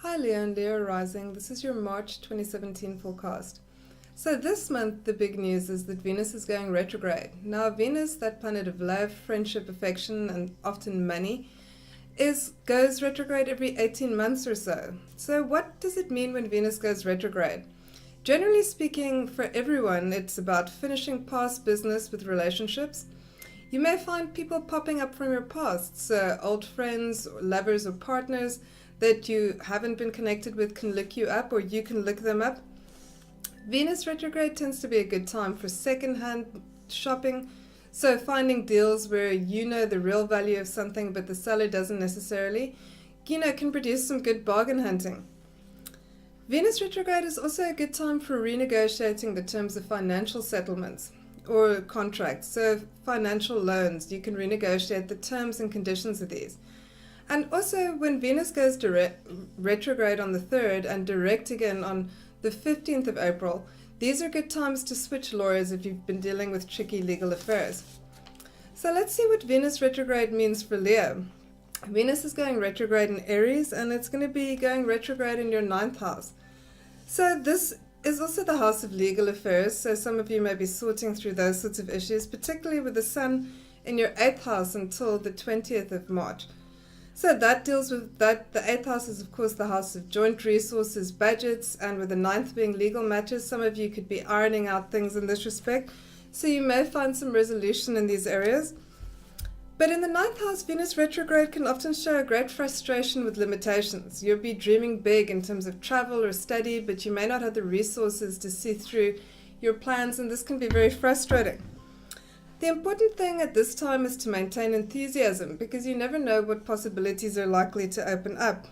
Hi Leo and Leo Rising, this is your March 2017 forecast. So this month the big news is that Venus is going retrograde. Now Venus, that planet of love, friendship, affection and often money, goes retrograde every 18 months or so. So what does it mean when Venus goes retrograde? Generally speaking, for everyone, it's about finishing past business with relationships. You may find people popping up from your past, so old friends, lovers or partners that you haven't been connected with can look you up or you can look them up. Venus retrograde tends to be a good time for second-hand shopping, so finding deals where you know the real value of something but the seller doesn't necessarily, can produce some good bargain hunting. Venus retrograde is also a good time for renegotiating the terms of financial settlements or contracts. So financial loans, you can renegotiate the terms and conditions of these. And also when Venus goes retrograde on the 3rd and direct again on the 15th of April, these are good times to switch lawyers if you've been dealing with tricky legal affairs. So let's see what Venus retrograde means for Leo. Venus is going retrograde in Aries and it's going to be going retrograde in your 9th house. So this is also the house of legal affairs, so some of you may be sorting through those sorts of issues, particularly with the Sun in your 8th house until the 20th of March. So that deals with that. The 8th house is of course the house of joint resources, budgets, and with the 9th being legal matters, some of you could be ironing out things in this respect, so you may find some resolution in these areas. But in the 9th house, Venus retrograde can often show a great frustration with limitations. You'll be dreaming big in terms of travel or study, but you may not have the resources to see through your plans, and this can be very frustrating. The important thing at this time is to maintain enthusiasm, because you never know what possibilities are likely to open up.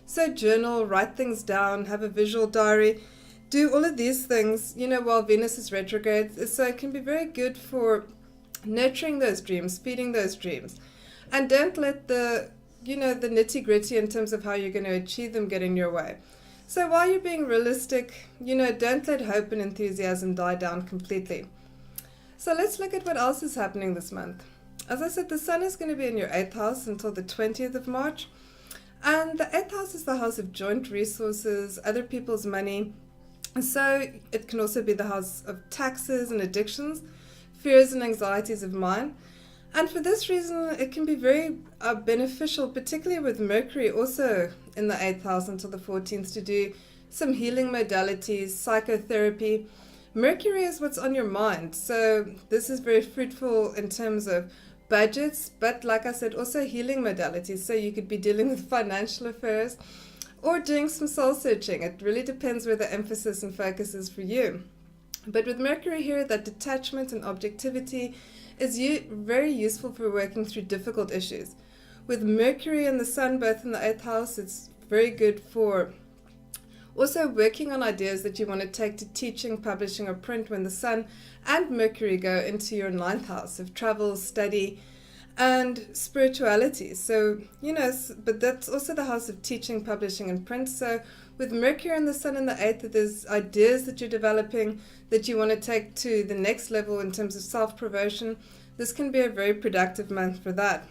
So journal, write things down, have a visual diary, do all of these things, while Venus is retrograde. So it can be very good for nurturing those dreams, feeding those dreams. And don't let the nitty-gritty in terms of how you're going to achieve them get in your way. So while you're being realistic, don't let hope and enthusiasm die down completely. So let's look at what else is happening this month. As I said, the Sun is going to be in your 8th house until the 20th of March. And the 8th house is the house of joint resources, other people's money. So it can also be the house of taxes and addictions, fears and anxieties of mind. And for this reason, it can be very beneficial, particularly with Mercury also in the 8th house until the 14th, to do some healing modalities, psychotherapy. Mercury is what's on your mind, so this is very fruitful in terms of budgets, but like I said, also healing modalities. So you could be dealing with financial affairs or doing some soul searching. It really depends where the emphasis and focus is for you. But with Mercury here, that detachment and objectivity is very useful for working through difficult issues. With Mercury and the Sun both in the 8th house, it's very good for also working on ideas that you want to take to teaching, publishing, or print when the Sun and Mercury go into your 9th house of travel, study, and spirituality. So, but that's also the house of teaching, publishing, and print. So with Mercury and the Sun in the 8th, there's ideas that you're developing that you want to take to the next level in terms of self-promotion. This can be a very productive month for that.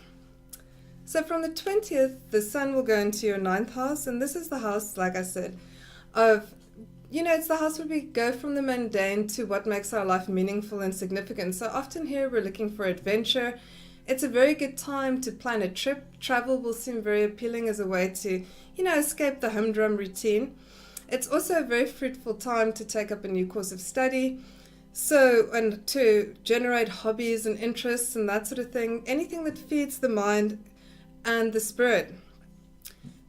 So from the 20th, the Sun will go into your 9th house, and this is the house, like I said, it's the house where we go from the mundane to what makes our life meaningful and significant. So often here we're looking for adventure. It's a very good time to plan a trip. Travel will seem very appealing as a way to, escape the humdrum routine. It's also a very fruitful time to take up a new course of study. So, and to generate hobbies and interests and that sort of thing. Anything that feeds the mind and the spirit.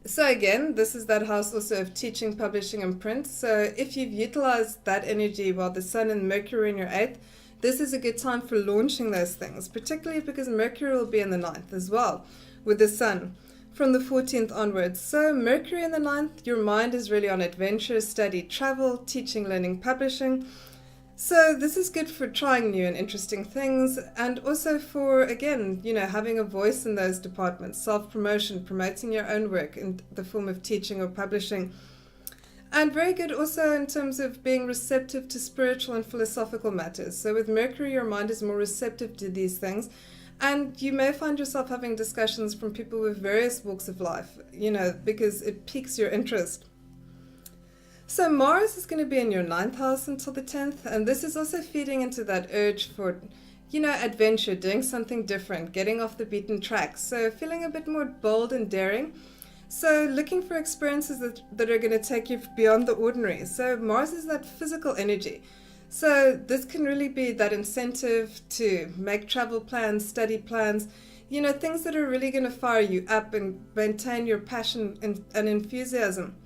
So again, this is that house also of teaching, publishing, and print. So if you've utilized that energy while the Sun and Mercury in your 8th, this is a good time for launching those things, particularly because Mercury will be in the 9th as well with the Sun from the 14th onwards. So Mercury in the 9th, your mind is really on adventure, study, travel, teaching, learning, publishing. So this is good for trying new and interesting things, and also for, again, having a voice in those departments, self-promotion, promoting your own work in the form of teaching or publishing. And very good also in terms of being receptive to spiritual and philosophical matters. So with Mercury, your mind is more receptive to these things. And you may find yourself having discussions from people with various walks of life, because it piques your interest. So Mars is going to be in your 9th house until the 10th, and this is also feeding into that urge for, adventure, doing something different, getting off the beaten track. So feeling a bit more bold and daring. So looking for experiences that are going to take you beyond the ordinary. So Mars is that physical energy. So this can really be that incentive to make travel plans, study plans, things that are really going to fire you up and maintain your passion and enthusiasm.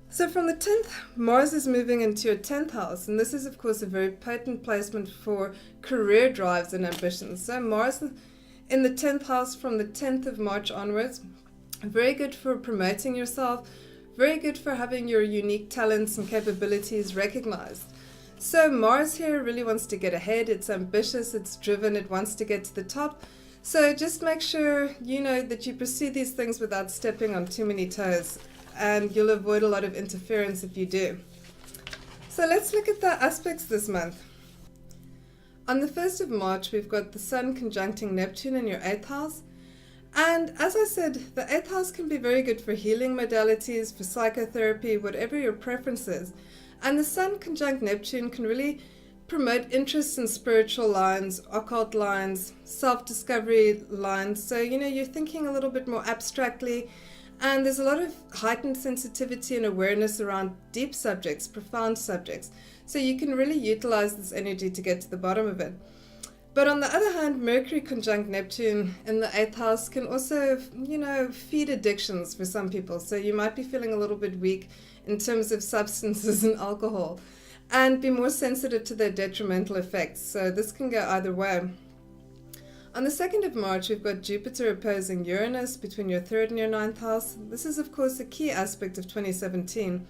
So from the 10th, Mars is moving into your 10th house, and this is of course a very potent placement for career drives and ambitions. So Mars in the 10th house from the 10th of March onwards, very good for promoting yourself, very good for having your unique talents and capabilities recognized. So Mars here really wants to get ahead, it's ambitious, it's driven, it wants to get to the top. So just make sure that you pursue these things without stepping on too many toes, and you'll avoid a lot of interference if you do. So let's look at the aspects this month. On the 1st of March, we've got the Sun conjuncting Neptune in your 8th house. And as I said, the 8th house can be very good for healing modalities, for psychotherapy, whatever your preference is. And the Sun conjunct Neptune can really promote interest in spiritual lines, occult lines, self-discovery lines. So, you're thinking a little bit more abstractly, and there's a lot of heightened sensitivity and awareness around deep subjects, profound subjects. So you can really utilize this energy to get to the bottom of it. But on the other hand, Mercury conjunct Neptune in the 8th house can also, feed addictions for some people. So you might be feeling a little bit weak in terms of substances and alcohol, and be more sensitive to their detrimental effects. So this can go either way. On the 2nd of March, we've got Jupiter opposing Uranus between your 3rd and your 9th house. This is, of course, a key aspect of 2017.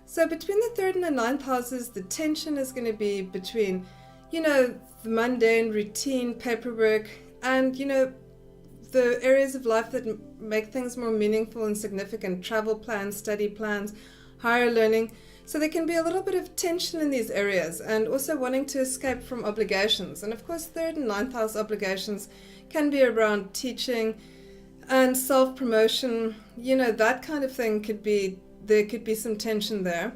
So between the 3rd and the 9th houses, the tension is going to be between, the mundane, routine, paperwork, and, the areas of life that make things more meaningful and significant, travel plans, study plans, higher learning. So there can be a little bit of tension in these areas, and also wanting to escape from obligations. And of course, 3rd and 9th house obligations can be around teaching and self-promotion, that kind of thing there could be some tension there.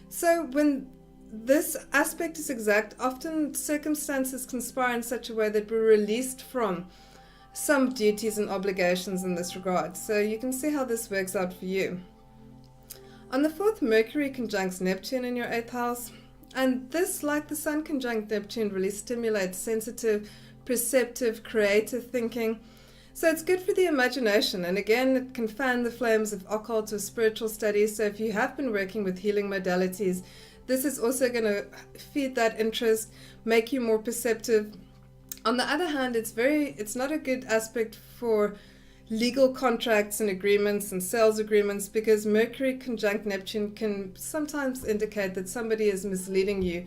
So when this aspect is exact, often circumstances conspire in such a way that we're released from some duties and obligations in this regard. So you can see how this works out for you. On the 4th, Mercury conjuncts Neptune in your 8th house, and this, like the Sun conjunct Neptune, really stimulates sensitive, perceptive, creative thinking. So it's good for the imagination, and again, it can fan the flames of occult or spiritual studies. So if you have been working with healing modalities, this is also going to feed that interest, make you more perceptive. On the other hand, it's not a good aspect for legal contracts and agreements and sales agreements, because Mercury conjunct Neptune can sometimes indicate that somebody is misleading you,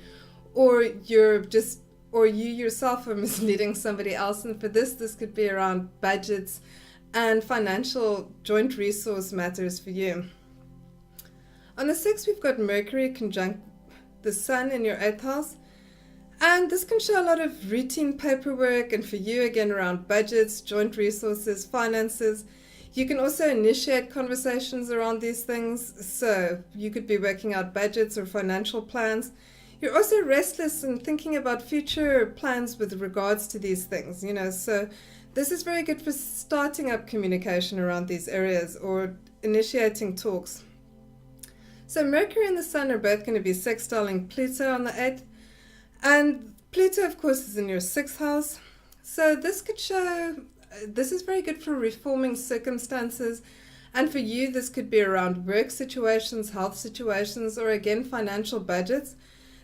or you yourself are misleading somebody else. And for this could be around budgets and financial joint resource matters for you. On the 6th, we've got Mercury conjunct the Sun in your 8th house. And this can show a lot of routine paperwork, and for you, again, around budgets, joint resources, finances. You can also initiate conversations around these things. So you could be working out budgets or financial plans. You're also restless and thinking about future plans with regards to these things, So this is very good for starting up communication around these areas or initiating talks. So Mercury and the Sun are both going to be sextiling Pluto on the 8th. And Pluto, of course, is in your 6th house. So this is very good for reforming circumstances. And for you, this could be around work situations, health situations, or again, financial budgets.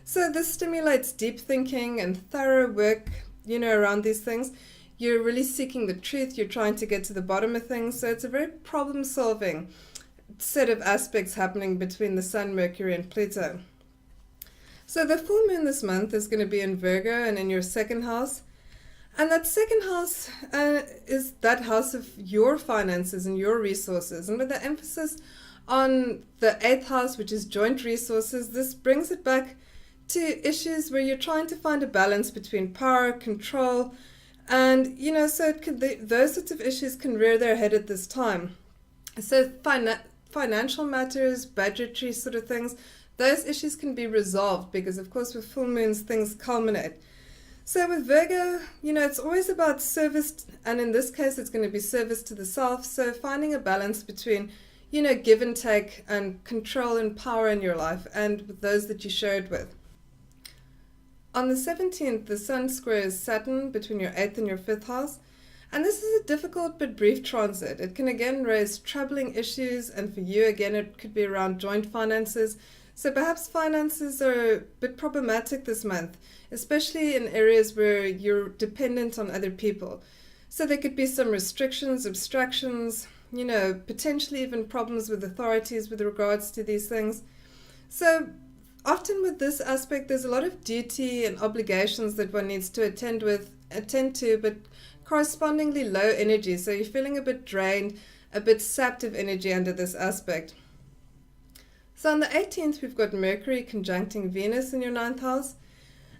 So this stimulates deep thinking and thorough work, around these things. You're really seeking the truth. You're trying to get to the bottom of things. So it's a very problem-solving set of aspects happening between the Sun, Mercury, and Pluto. So the full moon this month is going to be in Virgo and in your 2nd house. And that 2nd house is that house of your finances and your resources. And with the emphasis on the 8th house, which is joint resources, this brings it back to issues where you're trying to find a balance between power, control, And, so those sorts of issues can rear their head at this time. So financial matters, budgetary sort of things, those issues can be resolved because, of course, with full moons, things culminate. So with Virgo, it's always about service, and in this case, it's going to be service to the self. So finding a balance between, give and take and control and power in your life and with those that you share it with. On the 17th, the Sun squares Saturn between your 8th and your 5th house. And this is a difficult but brief transit. It can again raise troubling issues, and for you, again, it could be around joint finances. So perhaps finances are a bit problematic this month, especially in areas where you're dependent on other people. So there could be some restrictions, abstractions, potentially even problems with authorities with regards to these things. So often with this aspect, there's a lot of duty and obligations that one needs to attend to, but correspondingly low energy. So you're feeling a bit drained, a bit sapped of energy under this aspect. So on the 18th, we've got Mercury conjuncting Venus in your 9th house.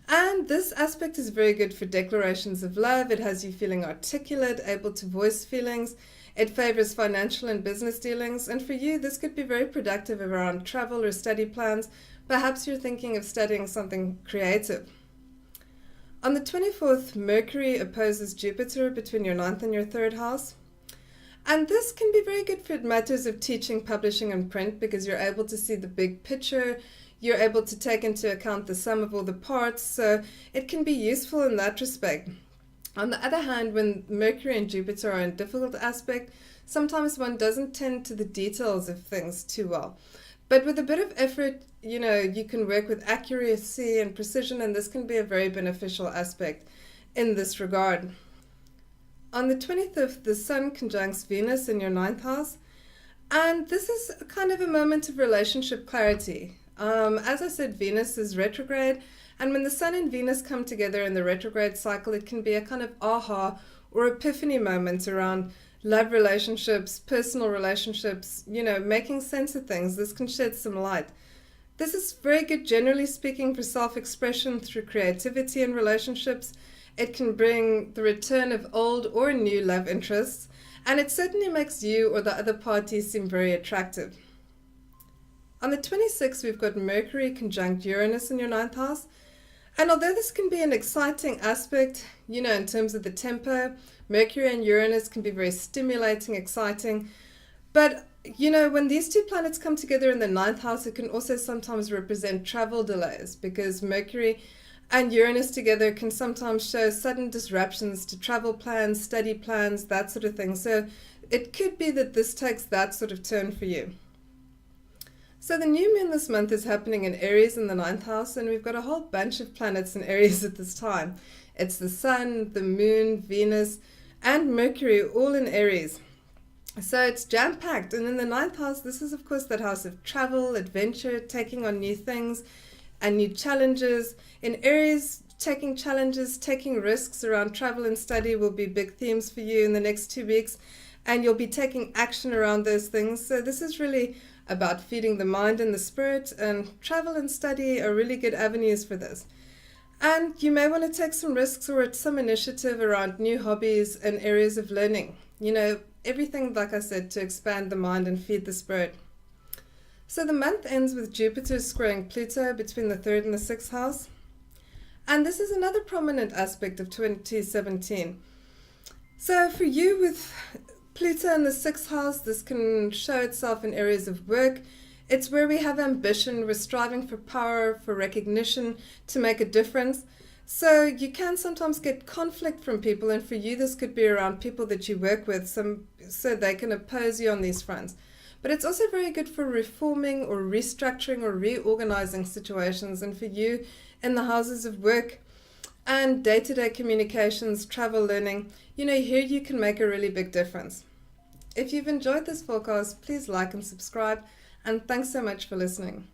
And this aspect is very good for declarations of love. It has you feeling articulate, able to voice feelings. It favors financial and business dealings. And for you, this could be very productive around travel or study plans. Perhaps you're thinking of studying something creative. On the 24th, Mercury opposes Jupiter between your 9th and your 3rd house. And this can be very good for matters of teaching, publishing, and print because you're able to see the big picture. You're able to take into account the sum of all the parts. So it can be useful in that respect. On the other hand, when Mercury and Jupiter are in difficult aspect, sometimes one doesn't tend to the details of things too well. But with a bit of effort, you can work with accuracy and precision, and this can be a very beneficial aspect in this regard. On the 25th, the Sun conjuncts Venus in your 9th house, and this is kind of a moment of relationship clarity. As I said, Venus is retrograde, and when the Sun and Venus come together in the retrograde cycle, it can be a kind of aha or epiphany moment around love relationships, personal relationships, making sense of things. This can shed some light. This is very good, generally speaking, for self-expression through creativity in relationships. It can bring the return of old or new love interests, and it certainly makes you or the other party seem very attractive. On the 26th, we've got Mercury conjunct Uranus in your 9th house. And although this can be an exciting aspect, in terms of the tempo, Mercury and Uranus can be very stimulating, exciting. But, when these two planets come together in the 9th house, it can also sometimes represent travel delays because Mercury and Uranus together can sometimes show sudden disruptions to travel plans, study plans, that sort of thing. So it could be that this takes that sort of turn for you. So the new moon this month is happening in Aries in the 9th house, and we've got a whole bunch of planets in Aries at this time. It's the Sun, the Moon, Venus, and Mercury all in Aries. So it's jam-packed, and in the 9th house, this is of course that house of travel, adventure, taking on new things and new challenges. In Aries, taking challenges, taking risks around travel and study will be big themes for you in the next 2 weeks, and you'll be taking action around those things. So this is really about feeding the mind and the spirit, and travel and study are really good avenues for this. And you may want to take some risks or some initiative around new hobbies and areas of learning. Everything, like I said, to expand the mind and feed the spirit. So the month ends with Jupiter squaring Pluto between the 3rd and the 6th house. And this is another prominent aspect of 2017. So for you with Pluto in the 6th house, this can show itself in areas of work. It's where we have ambition, we're striving for power, for recognition, to make a difference. So you can sometimes get conflict from people, and for you this could be around people that you work with, so they can oppose you on these fronts. But it's also very good for reforming or restructuring or reorganizing situations, and for you in the houses of work and day-to-day communications, travel, learning, here you can make a really big difference. If you've enjoyed this forecast, please like and subscribe, and thanks so much for listening.